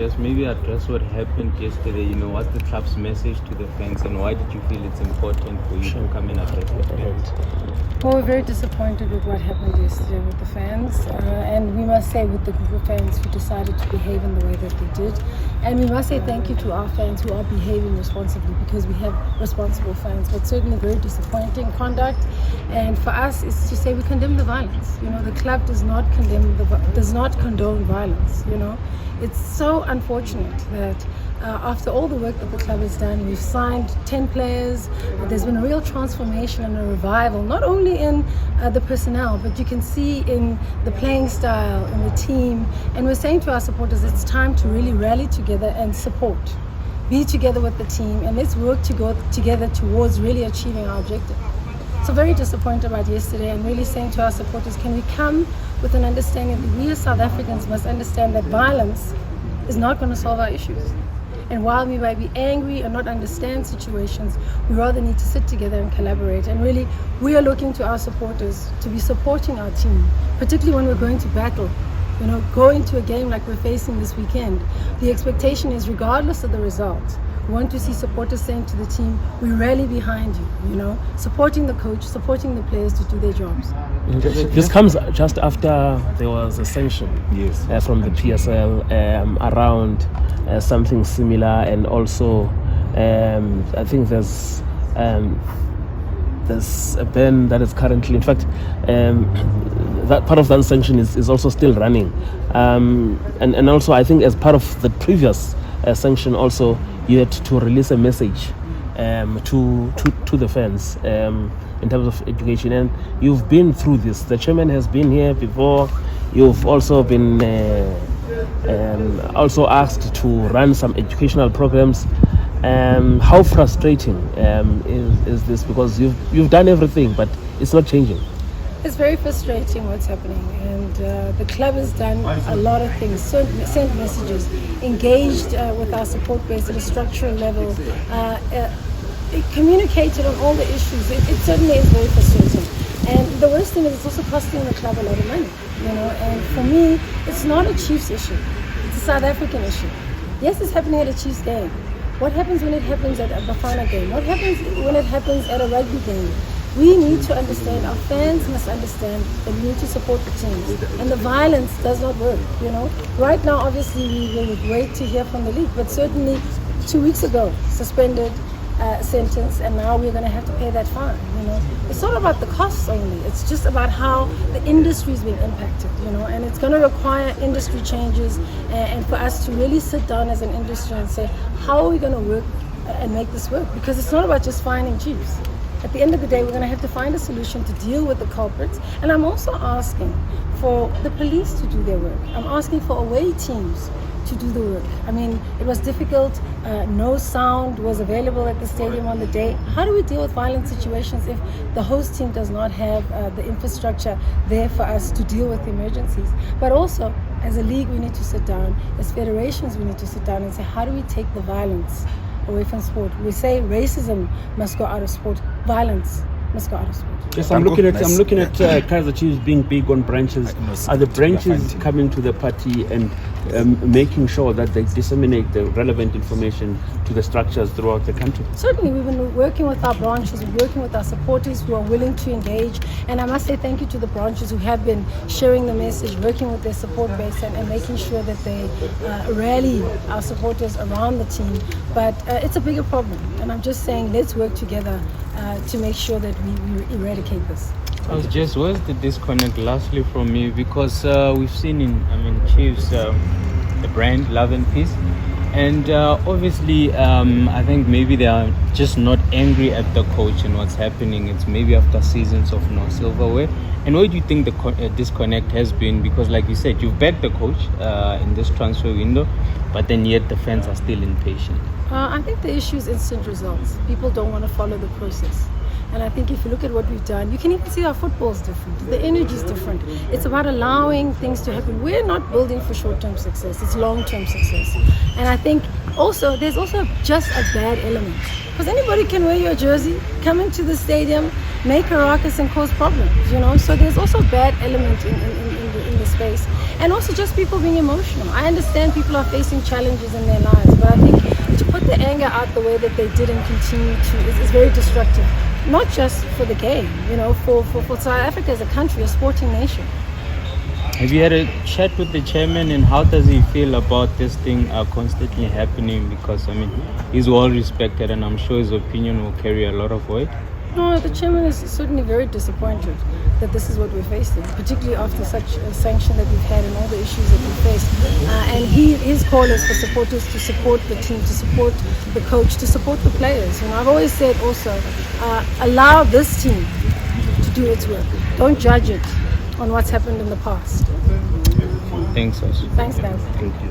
just maybe address what happened yesterday. What's the club's message to the fans, and why did you feel it's important for you to come and address the fans? Well, we're very disappointed with what happened yesterday with the fans, and we must say with the group of fans who decided to behave in the way that they did. And we must say thank you to our fans who are behaving responsibly, because we have responsible fans, but certainly very disappointing conduct. And for us, it's to say we condemn the violence. The club does not condone violence. It's so unfortunate that after all the work that the club has done, we've signed 10 players. There's been a real transformation and a revival, not only in the personnel, but you can see in the playing style, in the team. And we're saying to our supporters, it's time to really rally together and support. Be together with the team, and let's work to go together towards really achieving our objective. So very disappointed about yesterday, and really saying to our supporters, can we come with an understanding that we as South Africans must understand that violence is not going to solve our issues. And while we might be angry and not understand situations, we rather need to sit together and collaborate. And really, we are looking to our supporters to be supporting our team, particularly when we're going to battle. Going to a game like we're facing this weekend, the expectation is, regardless of the result, we want to see supporters saying to the team, we rally behind you, supporting the coach, supporting the players to do their jobs. This comes just after there was a sanction from the PSL around something similar, and also I think there's a ban that is currently, in fact, that part of that sanction is also still running, and also I think as part of the previous sanction also, you had to release a message to the fans in terms of education, and you've been through this. The chairman has been here before. You've also been also asked to run some educational programs. How frustrating is this? Because you've done everything, but it's not changing. It's very frustrating what's happening, and the club has done a lot of things, sent messages, engaged with our support base at a structural level, it communicated on all the issues. It certainly is very frustrating. And the worst thing is it's also costing the club a lot of money, and for me, it's not a Chiefs issue, it's a South African issue. Yes, it's happening at a Chiefs game. What happens when it happens at a Bafana game? What happens when it happens at a rugby game? We need to understand, our fans must understand that we need to support the teams. And the violence does not work, Right now, obviously, we will wait to hear from the league, but certainly 2 weeks ago, suspended, sentence, and now we're going to have to pay that fine, It's not about the costs only, it's just about how the industry is being impacted, and it's going to require industry changes, and for us to really sit down as an industry and say, how are we going to work and make this work? Because it's not about just fining Chiefs. At the end of the day, we're going to have to find a solution to deal with the culprits. And I'm also asking for the police to do their work. I'm asking for away teams to do the work. I mean, it was difficult. No sound was available at the stadium on the day. How do we deal with violent situations if the host team does not have the infrastructure there for us to deal with emergencies? But also, as a league, we need to sit down. As federations, we need to sit down and say, how do we take the violence away from sport? We say racism must go out of sport. Violence must go out of sport. Yes, I'm looking at Kaizer Chiefs being big on branches. Are the branches coming to the party and making sure that they disseminate the relevant information to the structures throughout the country? Certainly, we've been working with our branches, we're working with our supporters who are willing to engage, and I must say thank you to the branches who have been sharing the message, working with their support base and making sure that they rally our supporters around the team. But it's a bigger problem, and I'm just saying let's work together to make sure that we eradicate this. Just where's the disconnect lastly from me, because we've seen in Chiefs the brand Love and Peace, and obviously I think maybe they are just not angry at the coach and what's happening. It's maybe after seasons of no silverware. And where do you think the disconnect has been? Because like you said, you've backed the coach in this transfer window, but then yet the fans are still impatient. I think the issue is instant results. People don't want to follow the process. And I think if you look at what we've done, you can even see our football is different. The energy is different. It's about allowing things to happen. We're not building for short-term success. It's long-term success. And I think also there's also just a bad element. Because anybody can wear your jersey, come into the stadium, make a ruckus and cause problems, So there's also a bad element in the space. and also just people being emotional. I understand people are facing challenges in their lives, but I think to put the anger out the way that they did and continue to is very destructive. Not just for the game, for South Africa as a country, a sporting nation. Have you had a chat with the chairman, and how does he feel about this thing constantly happening? Because he's well respected, and I'm sure his opinion will carry a lot of weight. No, the chairman is certainly very disappointed that this is what we're facing, particularly after such a sanction that we've had and all the issues that we face. And his call is for supporters to support the team, to support the coach, to support the players. I've always said also, allow this team to do its work. Don't judge it on what's happened in the past. Thanks, Ash. Thanks, guys. Thank you.